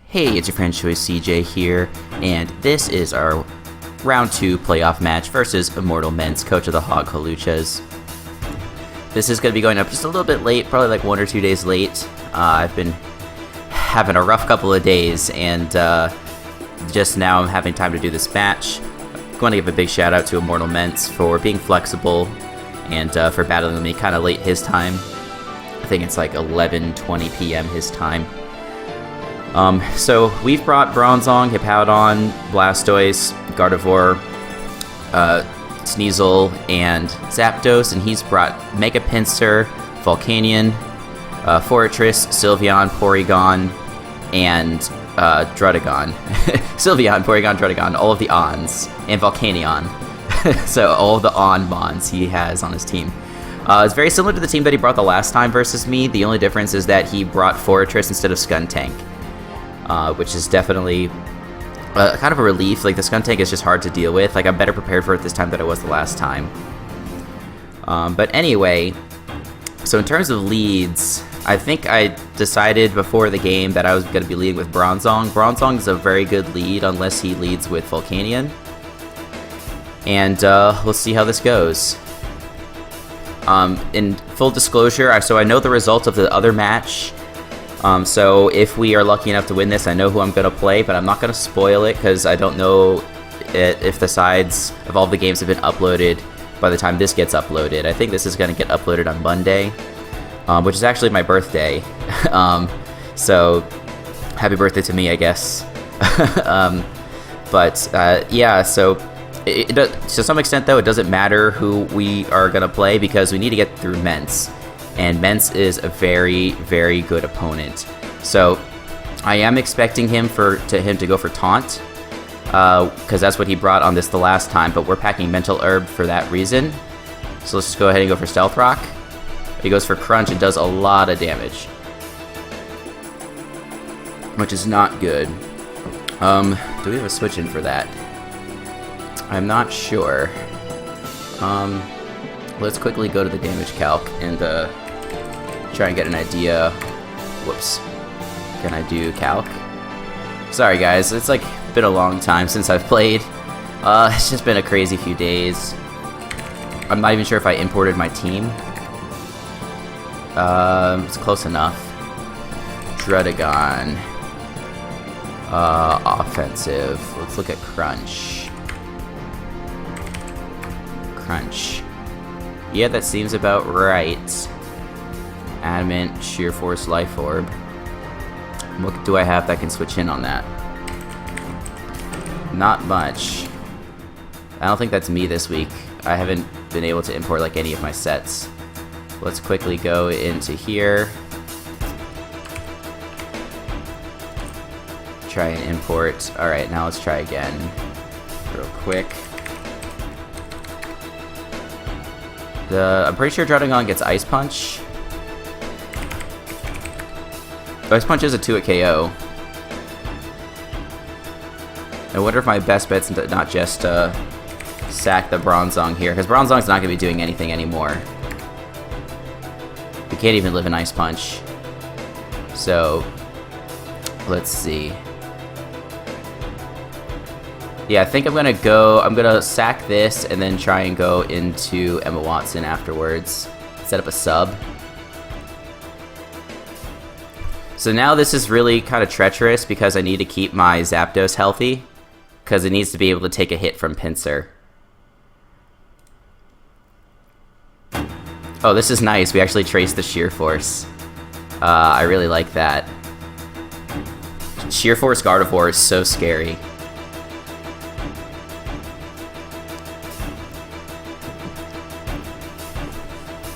Hey, it's your friend Choice CJ here, and this is our round 2 playoff match versus ImmortalMence, coach of the Hague Hawluchas. This is going to be going up just a little bit late, probably like 1 or 2 days late. I've been having a rough couple of days, and just now I'm having time to do this match. I want to give a big shout out to ImmortalMence for being flexible and for battling with me kind of late his time. I think it's like 11:20 p.m. his time. So we've brought Bronzong, Hippowdon, Blastoise, Gardevoir, Sneasel, and Zapdos, and he's brought Mega Pinsir, Volcanion, Forretress, Sylveon, Porygon, and Druddigon. Sylveon, Porygon, Druddigon, all of the Ons, and Volcanion. So all of the On Mons he has on his team. It's very similar to the team that he brought the last time versus me. The only difference is that he brought Forretress instead of Skuntank. Which is definitely kind of a relief. Like, the Skuntank is just hard to deal with. Like, I'm better prepared for it this time than I was the last time. But anyway, so in terms of leads, I think I decided before the game that I was going to be leading with Bronzong. Bronzong is a very good lead unless he leads with Volcanion. And we'll see how this goes. In full disclosure, so I know the result of the other match. So if we are lucky enough to win this, I know who I'm going to play, but I'm not going to spoil it because I don't know if the sides of all the games have been uploaded by the time this gets uploaded. I think this is going to get uploaded on Monday, which is actually my birthday. So happy birthday to me, I guess. Yeah, so to some extent, though, it doesn't matter who we are going to play because we need to get through Mence. And Mence is a very, very good opponent. So I am expecting him to go for Taunt, because that's what he brought on this the last time, but we're packing Mental Herb for that reason. So let's just go ahead and go for Stealth Rock. He goes for Crunch and does a lot of damage, which is not good. Do we have a switch in for that? I'm not sure. Let's quickly go to the damage calc and try and get an idea. Whoops. Can I do calc? Sorry guys, it's like been a long time since I've played. It's just been a crazy few days. I'm not even sure if I imported my team. It's close enough. Druddigon. Offensive. Let's look at Crunch. Crunch. Yeah, that seems about right. Adamant, Sheer Force, Life Orb. What do I have that can switch in on that? Not much. I don't think that's me this week. I haven't been able to import like any of my sets. Let's quickly go into here. Try and import. Alright, now let's try again. Real quick. I'm pretty sure Druddigon gets Ice Punch. Ice Punch is a 2-hit KO. I wonder if my best bet's not just sack the Bronzong here, because Bronzong's not going to be doing anything anymore. We can't even live in Ice Punch. So, let's see. Yeah, I think I'm gonna sack this and then try and go into Emma Watson afterwards. Set up a sub. So now this is really kind of treacherous because I need to keep my Zapdos healthy, because it needs to be able to take a hit from Pinsir. Oh, this is nice. We actually traced the Sheer Force. I really like that. Sheer Force Gardevoir is so scary.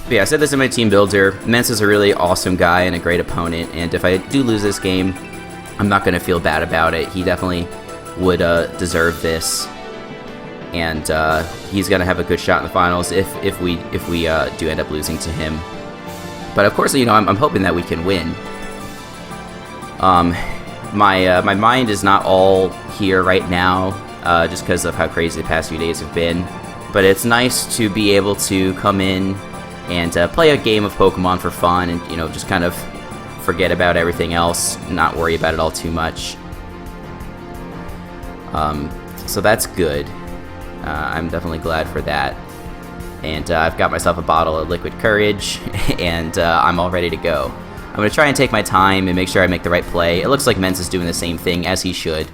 But yeah, I said this in my team builder. Mence is a really awesome guy and a great opponent, and if I do lose this game, I'm not going to feel bad about it. He definitely would deserve this, and he's going to have a good shot in the finals if we do end up losing to him. But of course, you know, I'm hoping that we can win. My mind is not all here right now, just because of how crazy the past few days have been. But it's nice to be able to come in and play a game of Pokemon for fun and, you know, just kind of forget about everything else, not worry about it all too much. So that's good. I'm definitely glad for that. And I've got myself a bottle of liquid courage, and I'm all ready to go. I'm going to try and take my time and make sure I make the right play. It looks like Mence is doing the same thing, as he should.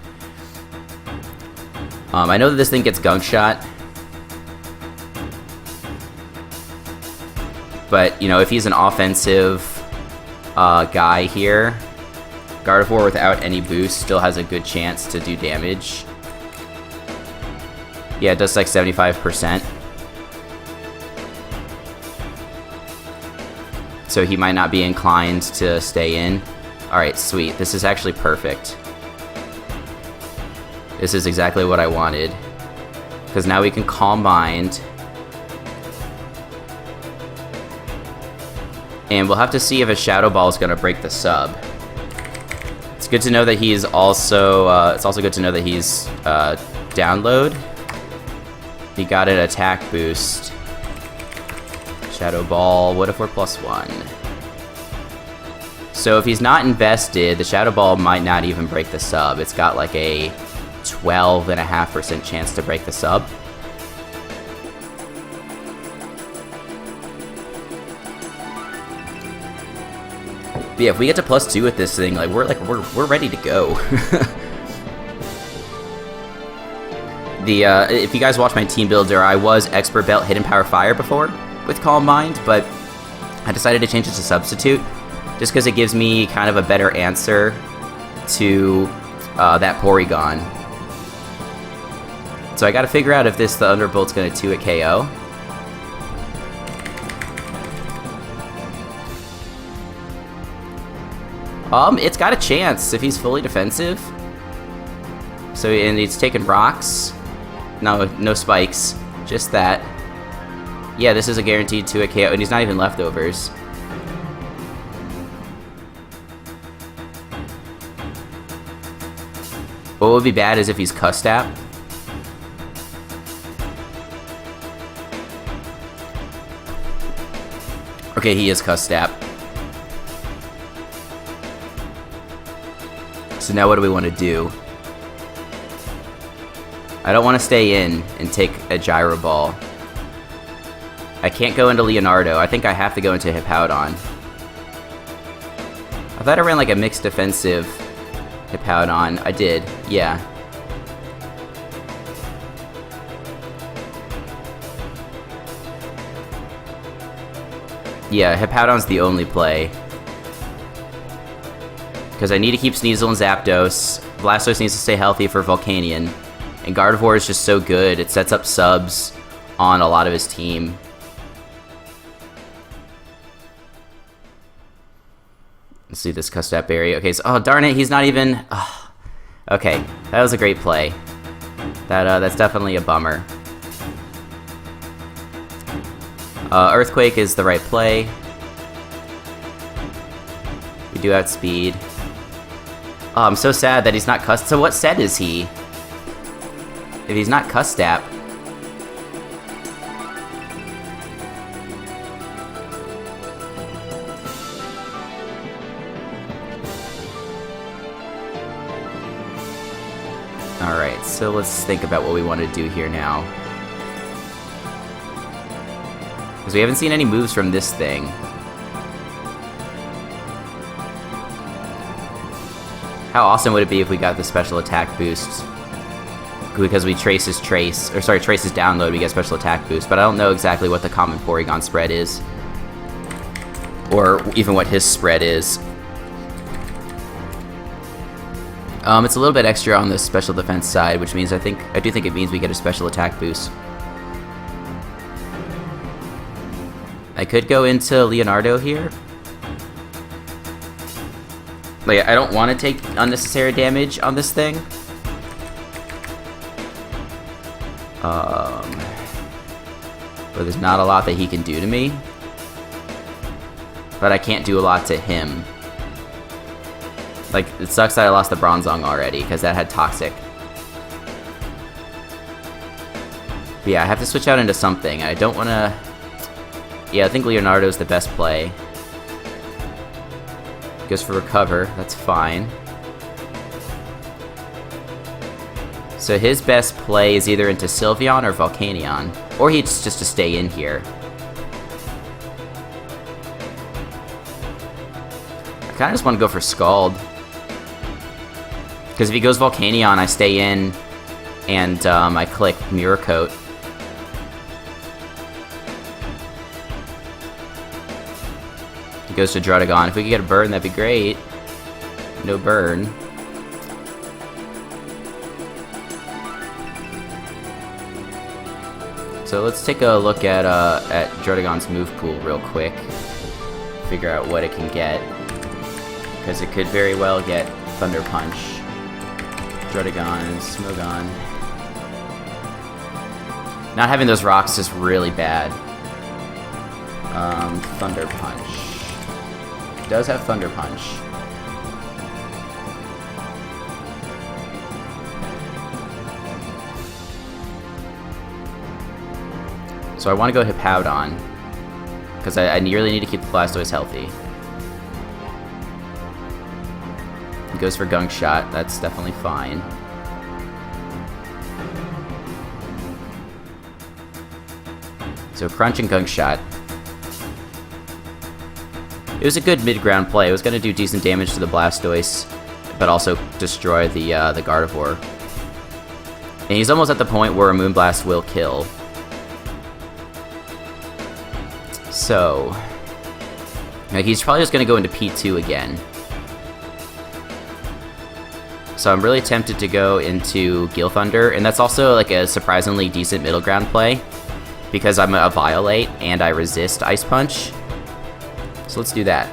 I know that this thing gets gunk shot. But, you know, if he's an offensive guy here, Gardevoir without any boost still has a good chance to do damage. Yeah, it does like 75%. So he might not be inclined to stay in. Alright, sweet. This is actually perfect. This is exactly what I wanted. Because now we can Calm Mind. And we'll have to see if a Shadow Ball is going to break the sub. It's good to know that he's also... it's also good to know that he's download. He got an attack boost. Shadow Ball, what if we're +1? So if he's not invested, the Shadow Ball might not even break the sub. It's got like a 12.5% chance to break the sub. But yeah, if we get to +2 with this thing, like we're ready to go. If you guys watch my team builder, I was Expert Belt Hidden Power Fire before with Calm Mind, but I decided to change it to Substitute just because it gives me kind of a better answer to that Porygon. So I got to figure out if the Thunderbolt's going to 2-hit KO. It's got a chance if he's fully defensive. So, and he's taking rocks. No spikes. Just that. Yeah, this is a guaranteed 2-hit KO, and he's not even leftovers. What would be bad is if he's Custap. Okay, he is Custap. So now what do we want to do? I don't want to stay in and take a Gyro Ball. I can't go into Leonardo. I think I have to go into Hippowdon. I thought I ran like a mixed defensive Hippowdon. I did, yeah. Yeah, Hippowdon's the only play. Because I need to keep Sneasel and Zapdos. Blastoise needs to stay healthy for Volcanion. And Gardevoir is just so good. It sets up subs on a lot of his team. Let's see this Custap Berry. Okay, so, oh darn it, he's not even... Oh. Okay, that was a great play. That's definitely a bummer. Earthquake is the right play. We do outspeed. Oh, I'm so sad that he's not Custap. So what set is he? If he's not Custap. Alright, so let's think about what we want to do here now. Because we haven't seen any moves from this thing. How awesome would it be if we got the special attack boost? Because we Trace his download, we get special attack boost, but I don't know exactly what the common Porygon spread is. Or even what his spread is. It's a little bit extra on the special defense side, which means I do think it means we get a special attack boost. I could go into Leonardo here. Like, I don't want to take unnecessary damage on this thing. But there's not a lot that he can do to me. But I can't do a lot to him. Like, it sucks that I lost the Bronzong already, because that had Toxic. But yeah, I have to switch out into something. I don't want to... Yeah, I think Leonardo's the best play. Goes for Recover, that's fine. So his best play is either into Sylveon or Volcanion. Or he's just to stay in here. I kinda just want to go for Scald. Because if he goes Volcanion, I stay in, and I click Mirror Coat. He goes to Druddigon. If we could get a burn, that'd be great. No burn. So let's take a look at Druddigon's move pool real quick. Figure out what it can get. Because it could very well get Thunder Punch. Druddigon and Smogon. Not having those rocks is really bad. Thunder Punch. It does have Thunder Punch. So I want to go Hippowdon, because I really need to keep the Blastoise healthy. He goes for Gunk Shot, that's definitely fine. So Crunch and Gunk Shot. It was a good mid-ground play. It was going to do decent damage to the Blastoise, but also destroy the Gardevoir. And he's almost at the point where a Moonblast will kill. So, like, he's probably just going to go into P2 again. So I'm really tempted to go into Gale Thunder, and that's also like a surprisingly decent middle ground play, because I'm a Violate and I resist Ice Punch. So let's do that.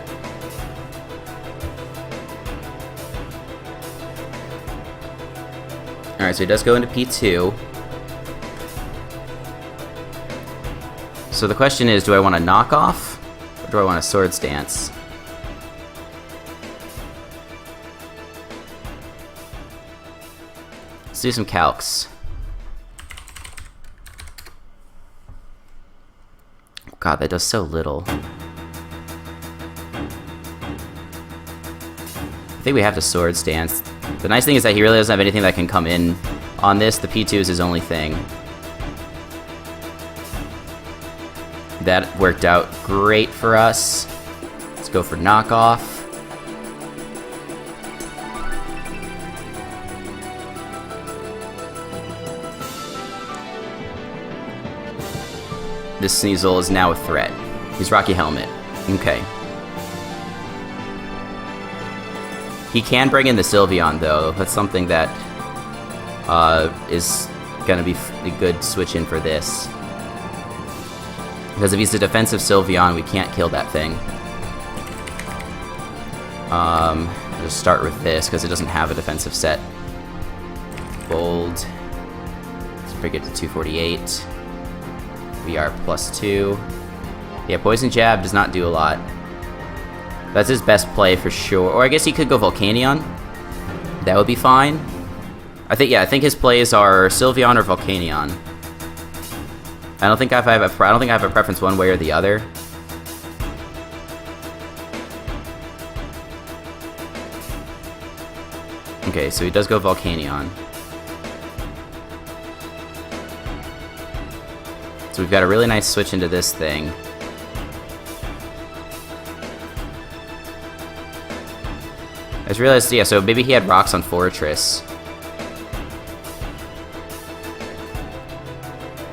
Alright, so he does go into P2. So the question is, do I want to knock off, or do I want to Swords Dance? Let's do some calcs. God, that does so little. I think we have to Swords Dance. The nice thing is that he really doesn't have anything that can come in on this. The P2 is his only thing. That worked out great for us. Let's go for knockoff. This Sneasel is now a threat. He's Rocky Helmet. Okay. He can bring in the Sylveon, though. That's something that is going to be a good switch in for this. Because if he's a defensive Sylveon, we can't kill that thing. I'll just start with this, because it doesn't have a defensive set. Bold. Let's bring it to 248. We are +2. Yeah, Poison Jab does not do a lot. That's his best play for sure. Or I guess he could go Volcanion. That would be fine. I think his plays are Sylveon or Volcanion. I don't think I have a preference one way or the other. Okay, so he does go Volcanion. So we've got a really nice switch into this thing. I just realized, yeah, so maybe he had rocks on Fortress.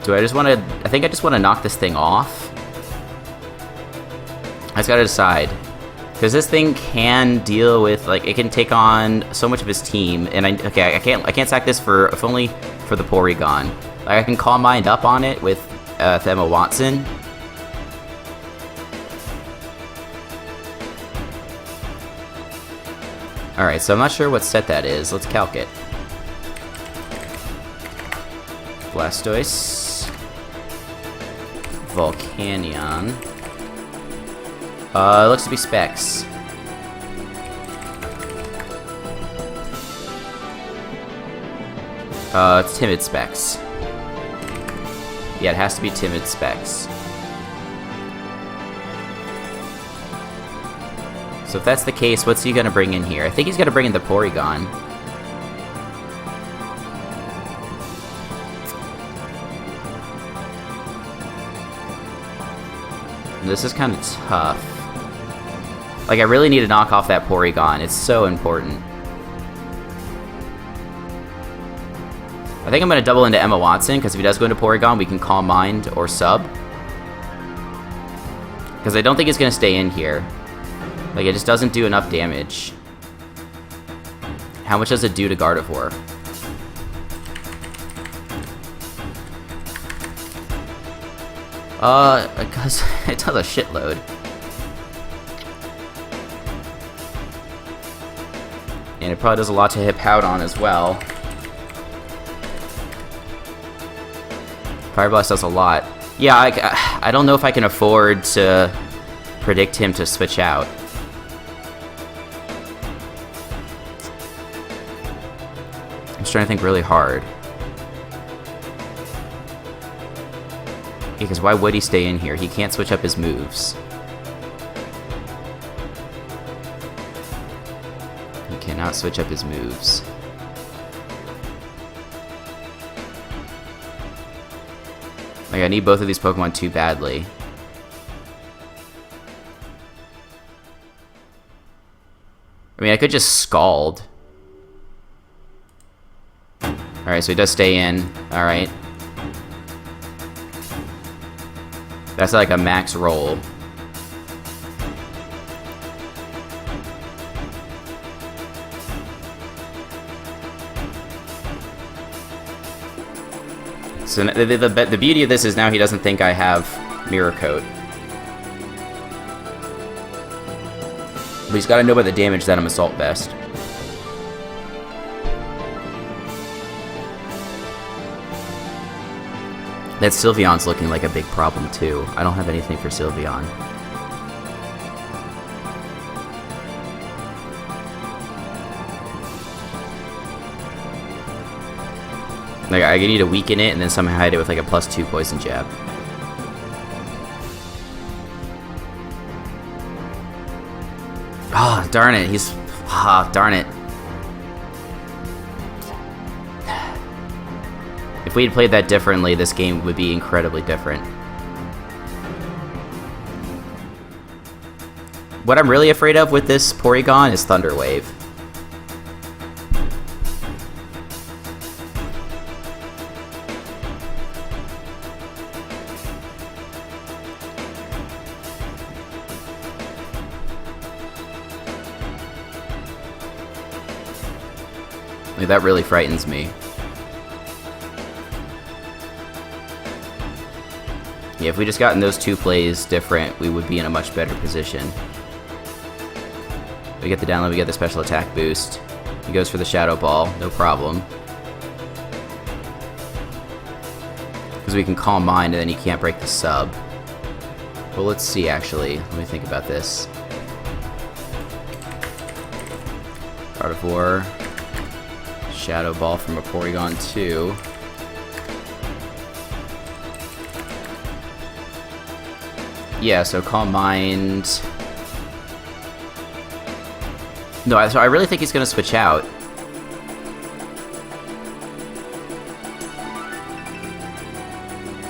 Do I just want to... I think I just want to knock this thing off. I just gotta decide. Because this thing can deal with, like, it can take on so much of his team. And I can't sack this if only for the Porygon. Like, I can Calm Mind up on it with Thema Watson. Alright, so I'm not sure what set that is. Let's calc it. Blastoise. Volcanion. It looks to be Specs. It's Timid Specs. Yeah, it has to be Timid Specs. So if that's the case, what's he gonna bring in here? I think he's gonna bring in the Porygon. This is kind of tough. Like, I really need to knock off that Porygon. It's so important. I think I'm going to double into Emma Watson, because if he does go into Porygon, we can Calm Mind or Sub. Because I don't think it's going to stay in here. Like, it just doesn't do enough damage. How much does it do to Gardevoir? Because it does a shitload. And it probably does a lot to hit Hippowdon as well. Fire Blast does a lot. Yeah, I don't know if I can afford to predict him to switch out. I'm just trying to think really hard. Because why would he stay in here? He can't switch up his moves. He cannot switch up his moves. Like, I need both of these Pokemon too badly. I mean, I could just Scald. Alright, so he does stay in. Alright. That's like a max roll. So the beauty of this is now he doesn't think I have Mirror Coat. But he's got to know about the damage that I'm Assault Vest. That Sylveon's looking like a big problem too. I don't have anything for Sylveon. Like, I need to weaken it and then somehow hide it with like a +2 Poison Jab. Oh, darn it. He's... Ah, darn it. If we had played that differently, this game would be incredibly different. What I'm really afraid of with this Porygon is Thunder Wave. Like, that really frightens me. Yeah, if we just gotten those two plays different, we would be in a much better position. We get the download, we get the special attack boost. He goes for the Shadow Ball, no problem. Because we can Calm Mind and then he can't break the sub. Well, let's see actually. Let me think about this. Gardevoir. Shadow Ball from a Porygon 2. Yeah, so Calm Mind. No, so I really think he's going to switch out.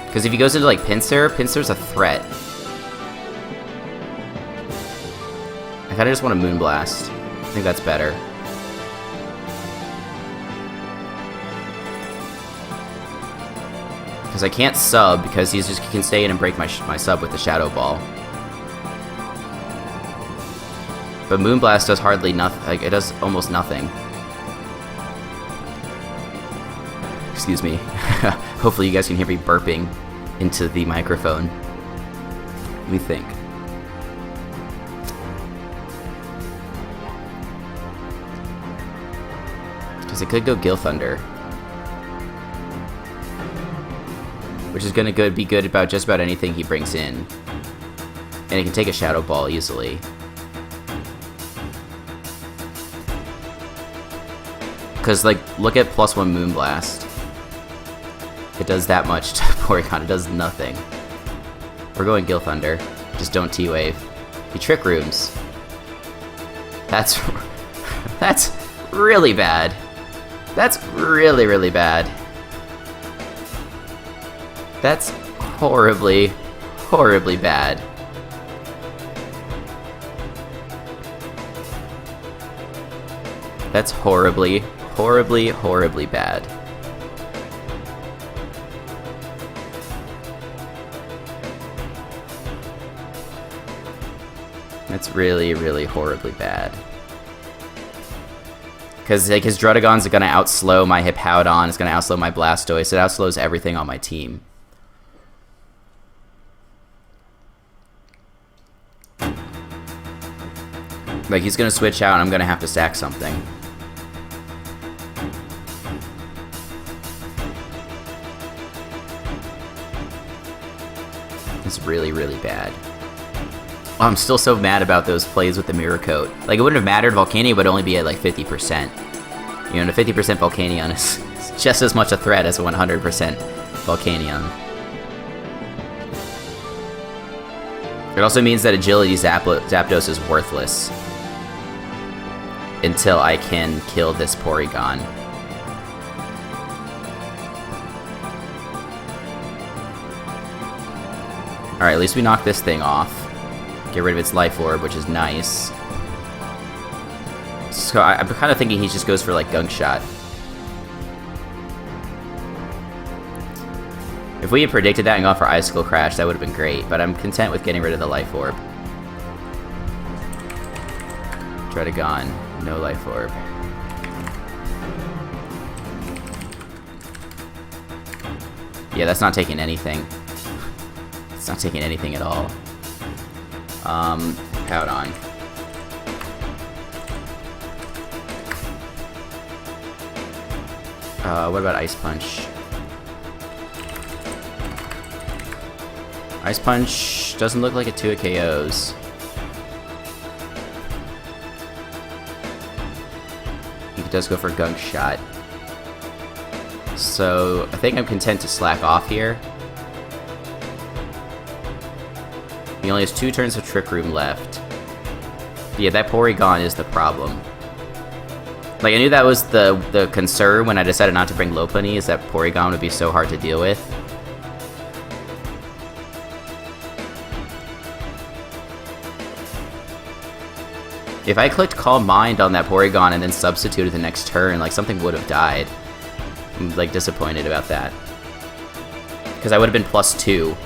Because if he goes into, like, Pinsir's a threat. I kind of just want to Moonblast. I think that's better. Because I can't sub, because he can stay in and break my sub with the Shadow Ball. But Moonblast does hardly nothing. Like, it does almost nothing. Excuse me. Hopefully you guys can hear me burping into the microphone. Let me think. Because it could go Gil Thunder. Which is going to be good about just about anything he brings in. And it can take a Shadow Ball easily. Because, like, look at +1 Moonblast. It does that much to Porygon. It does nothing. We're going Gil Thunder. Just don't T-Wave. He Trick Rooms. That's really bad. That's really, really bad. That's horribly, horribly bad. That's horribly, horribly, horribly bad. That's really, really horribly bad. Because like his Drudagon's gonna outslow my Hippowdon, it's gonna outslow my Blastoise, it outslows everything on my team. Like he's gonna switch out and I'm gonna have to sack something. It's really, really bad. Oh, I'm still so mad about those plays with the Mirror Coat. Like, it wouldn't have mattered, Volcanion would only be at, like, 50%. You know, and a 50% Volcanion is just as much a threat as a 100% Volcanion. It also means that Agility Zapdos is worthless until I can kill this Porygon. Alright, at least we knocked this thing off. Get rid of its Life Orb, which is nice. So I'm kind of thinking he just goes for, like, Gunk Shot. If we had predicted that and gone for Icicle Crash, that would have been great, but I'm content with getting rid of the Life Orb. Drudagon, no Life Orb. Yeah, that's not taking anything. It's not taking anything at all. Hippowdon. What about Ice Punch? Ice Punch doesn't look like it 2 KOs. He does go for Gunk Shot. So, I think I'm content to slack off here. He only has 2 turns of Trick Room left. Yeah, that Porygon is the problem. Like, I knew that was the concern when I decided not to bring Lopunny, is that Porygon would be so hard to deal with. If I clicked Calm Mind on that Porygon and then substituted the next turn, like, something would have died. I'm, like, disappointed about that. Because I would have been +2.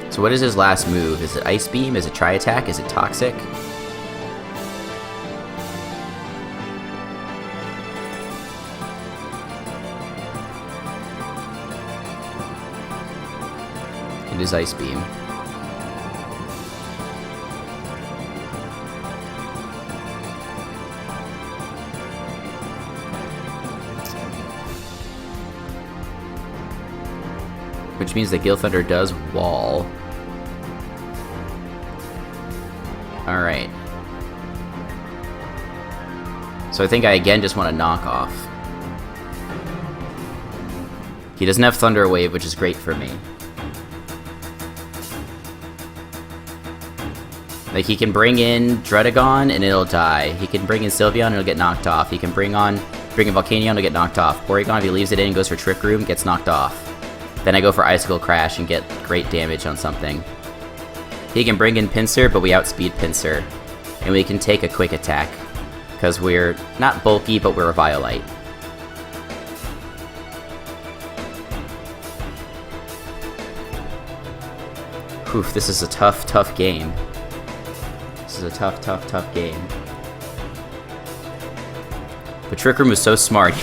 So what is his last move? Is it Ice Beam? Is it Tri-Attack? Is it Toxic? It is Ice Beam. Which means that Gale Thunder does wall. Alright. So I think I again just want to knock off. He doesn't have Thunder Wave, which is great for me. Like, he can bring in Drudagon and it'll die. He can bring in Sylveon and it'll get knocked off. He can bring in Volcanion and it'll get knocked off. Porygon, if he leaves it in and goes for Trick Room, gets knocked off. Then I go for Icicle Crash and get great damage on something. He can bring in Pinsir, but we outspeed Pinsir. And we can take a quick attack. Because we're not bulky, but we're a Violite. Oof, this is a tough, tough game. This is a tough, tough, tough game. But Trick Room was so smart.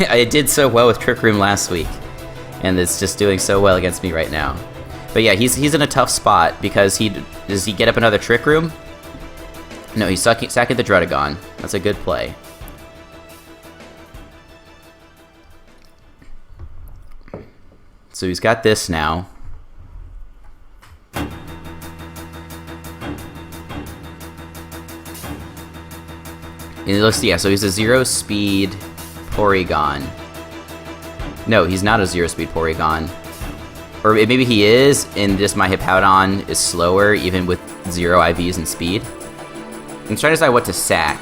I did so well with Trick Room last week. And it's just doing so well against me right now. But yeah, he's in a tough spot because does he get up another Trick Room? No, he's sacking the Drudagon. That's a good play. So he's got this now. And let's see, yeah, so he's a 0-speed Porygon. No, he's not a 0-speed Porygon. Or maybe he is, and just my Hippowdon is slower, even with 0 IVs and speed. I'm trying to decide what to sack.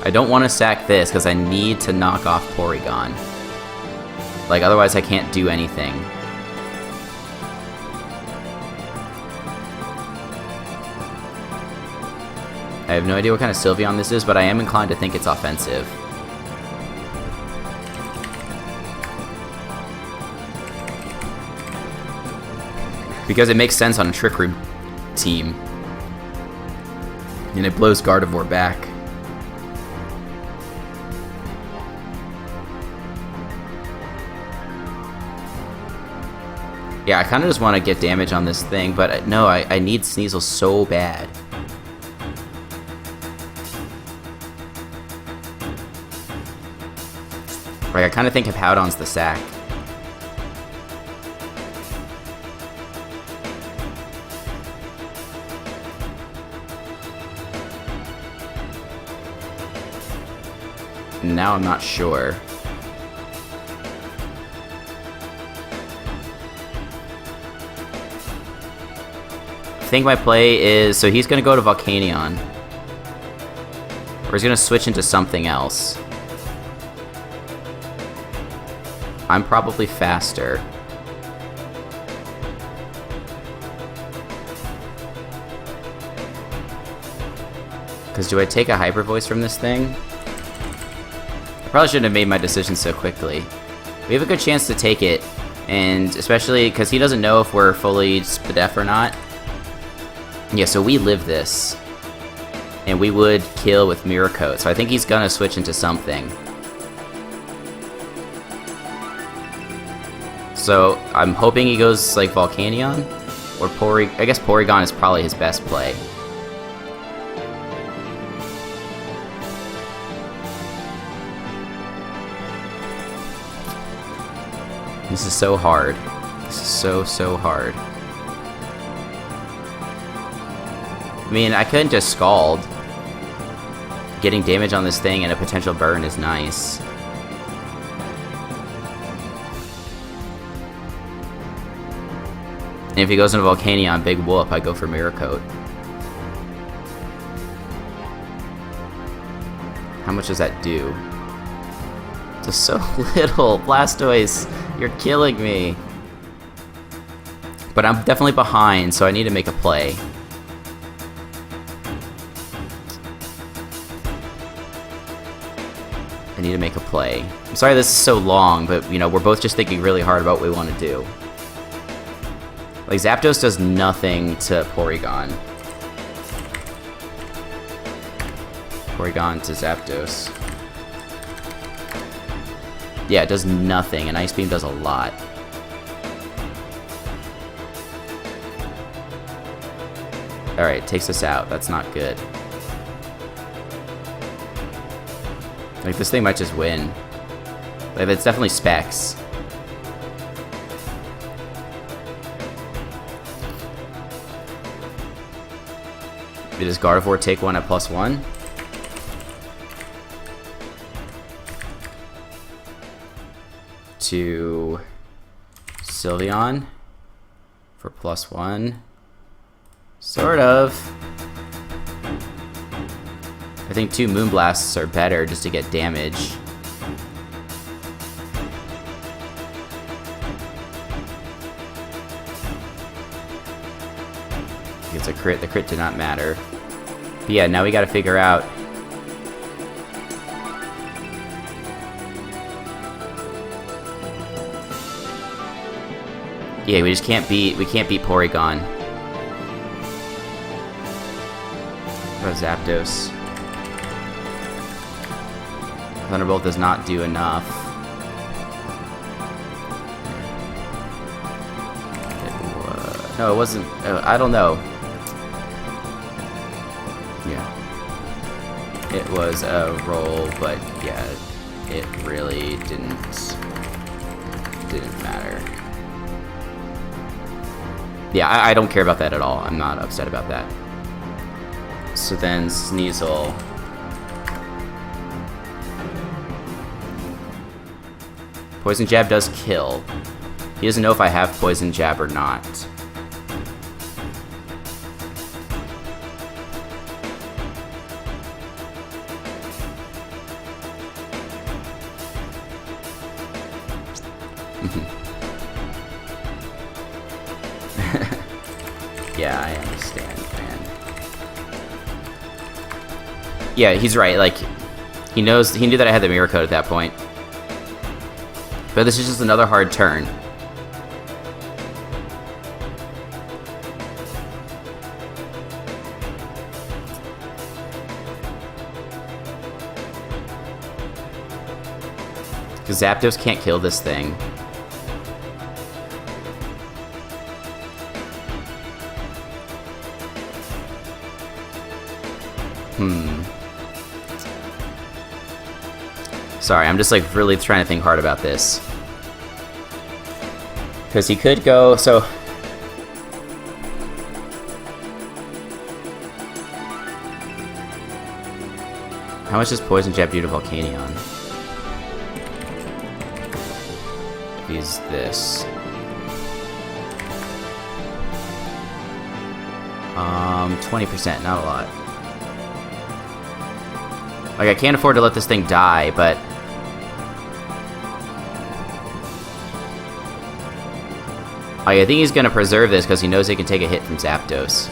I don't want to sack this because I need to knock off Porygon. Like, otherwise I can't do anything. I have no idea what kind of Sylveon this is, but I am inclined to think it's offensive. Because it makes sense on a Trick Room team. And it blows Gardevoir back. Yeah, I kind of just want to get damage on this thing, but no, I need Sneasel so bad. Like, I kind of think Hippowdon's the sack. Now I'm not sure. I think my play is... So he's going to go to Volcanion. Or he's going to switch into something else. I'm probably faster. Because do I take a Hyper Voice from this thing? I probably shouldn't have made my decision so quickly. We have a good chance to take it, and especially because he doesn't know if we're fully Spadef or not. Yeah, so we live this. And we would kill with Mirror Coat, so I think he's gonna switch into something. So I'm hoping he goes like Volcanion or I guess Porygon is probably his best play. This is so hard. This is so hard. I mean, I couldn't just Scald. Getting damage on this thing and a potential burn is nice. And if he goes into Volcanion, big whoop, I go for Mirror Coat. How much does that do? Just so little. Blastoise, you're killing me. But I'm definitely behind, so I need to make a play. I need to make a play. I'm sorry this is so long, but, you know, we're both just thinking really hard about what we want to do. Like, Zapdos does nothing to Porygon. Porygon to Zapdos. Yeah, it does nothing, and Ice Beam does a lot. Alright, takes us out. That's not good. Like, this thing might just win. Like, it's definitely Specs. Does Gardevoir take one at +1? To Sylveon for +1. Sort of. I think 2 Moonblasts are better just to get damage. It's a crit. The crit did not matter. But yeah, now we gotta figure out. Yeah, we can't beat Porygon. What about Zapdos? Thunderbolt does not do enough. No, it wasn't. I don't know. Yeah. It was a roll, but yeah, it really didn't matter. Yeah, I don't care about that at all. I'm not upset about that. So then Sneasel. Poison Jab does kill. He doesn't know if I have Poison Jab or not. Yeah, I understand, man. Yeah, he's right, like, he knew that I had the mirror code at that point. But this is just another hard turn. Because Zapdos can't kill this thing. Sorry, I'm just like really trying to think hard about this. Because he could go, so... How much does Poison Jab do to Volcanion? If he's this. 20%, not a lot. Like, I can't afford to let this thing die, but... I think he's gonna preserve this because he knows he can take a hit from Zapdos.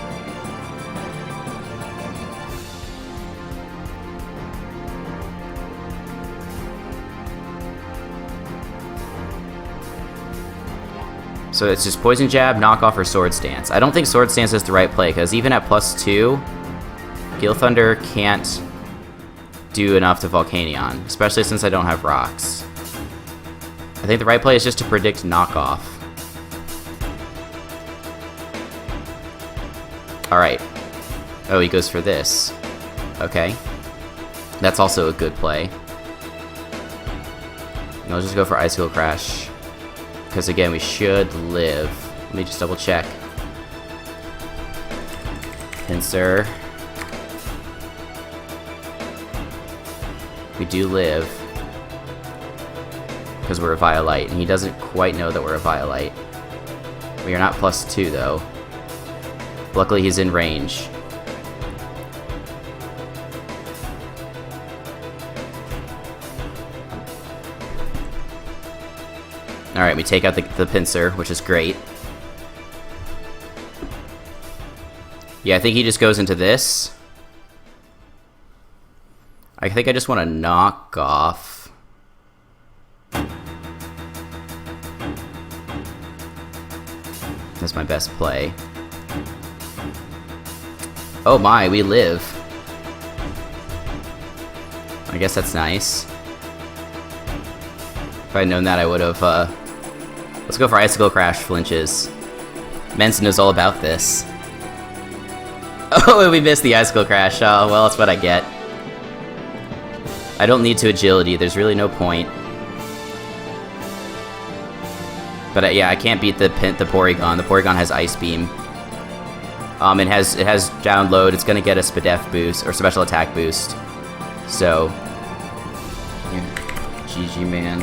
So it's just Poison Jab, Knockoff, or Sword Stance. I don't think Sword Stance is the right play, because even at +2, Gale Thunder can't do enough to Volcanion, especially since I don't have rocks. I think the right play is just to predict Knockoff. Alright. Oh, he goes for this. Okay. That's also a good play. And I'll just go for Icicle Crash. Because again, we should live. Let me just double check. Pinsir. We do live. Because we're a Violite, and he doesn't quite know that we're a Violite. We are not +2 though. Luckily he's in range. Alright, we take out the Pinsir, which is great. Yeah, I think he just goes into this. I think I just want to knock off. That's my best play. Oh my, we live. I guess that's nice. If I'd known that, I would have, Let's go for Icicle Crash flinches. Mence knows all about this. Oh, we missed the Icicle Crash. Oh, well, that's what I get. I don't need to agility. There's really no point. But yeah, I can't beat the Porygon. The Porygon has Ice Beam. It has download. It's gonna get a Spadef boost or special attack boost. So, yeah, GG, man.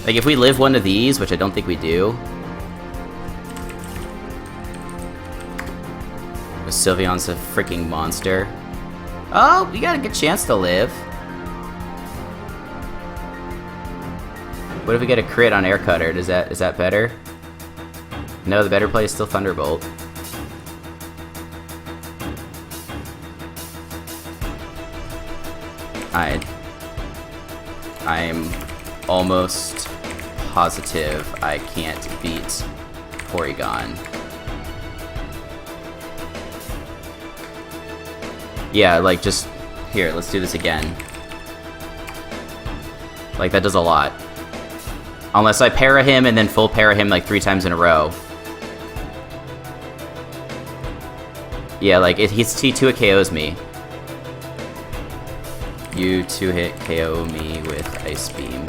Like, if we live one of these, which I don't think we do... Sylveon's a freaking monster. Oh, we got a good chance to live. What if we get a crit on Air Cutter? Is that better? No, the better play is still Thunderbolt. I'm almost positive I can't beat Porygon. Yeah, like, just... Here, let's do this again. Like, that does a lot. Unless I para him and then full para him, like, 3 times in a row. Yeah, like, he 2-hit KOs me. You 2-hit KO me with Ice Beam.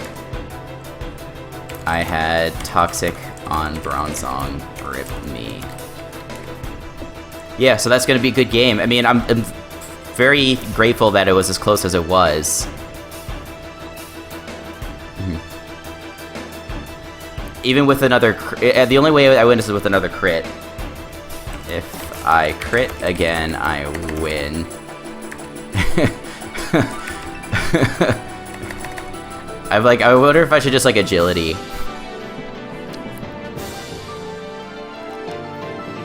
I had Toxic on Bronzong. Rip me. Yeah, so that's gonna be a good game. I mean, I'm very grateful that it was as close as it was. Even with another the only way I win is with another crit. If I crit again, I win. I wonder if I should just, like, agility.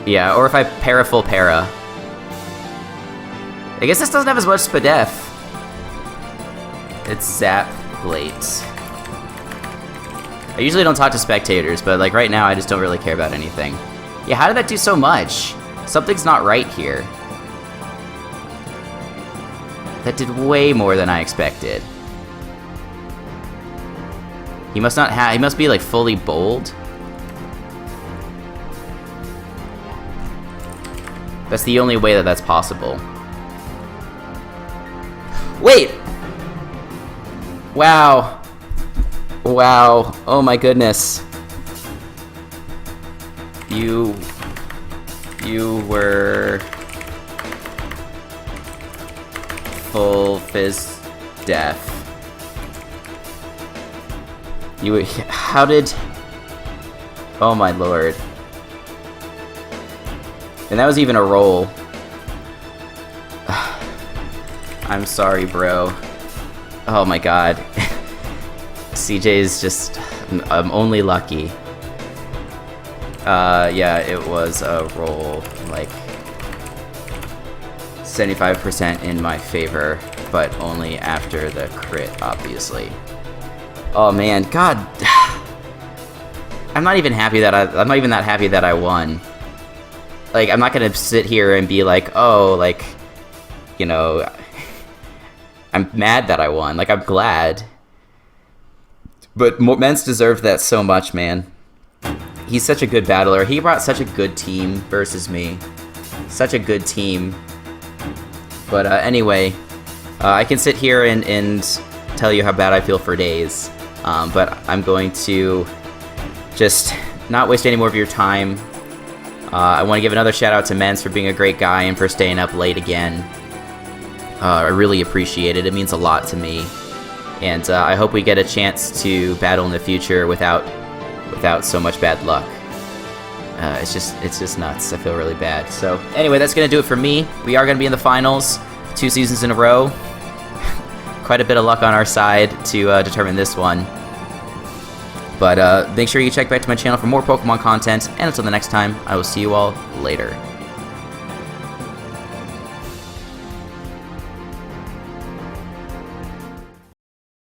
Yeah, or if I para full para. I guess this doesn't have as much spadef. It's Zap Blades. I usually don't talk to spectators, but like right now I just don't really care about anything. Yeah, how did that do so much? Something's not right here. That did way more than I expected. He must not have, he must be like fully bold. That's the only way that that's possible. Wait! Wow. Wow. Oh my goodness. You were full fizz death. How did... Oh my lord. And that was even a roll. I'm sorry, bro. Oh my god. CJ's just... I'm only lucky. Yeah, it was a roll, like... 75% in my favor, but only after the crit, obviously. Oh man, god... I'm not even happy that I'm not even that happy that I won. Like, I'm not gonna sit here and be like, oh, like... You know... I'm mad that I won. Like, I'm glad. But Mence deserved that so much, man. He's such a good battler. He brought such a good team versus me. Such a good team. But anyway, I can sit here and tell you how bad I feel for days. But I'm going to just not waste any more of your time. I want to give another shout out to Mence for being a great guy and for staying up late again. I really appreciate it. It means a lot to me. And I hope we get a chance to battle in the future without so much bad luck. It's just nuts. I feel really bad. So anyway, that's going to do it for me. We are going to be in the finals 2 seasons in a row. Quite a bit of luck on our side to determine this one. But make sure you check back to my channel for more Pokemon content. And until the next time, I will see you all later.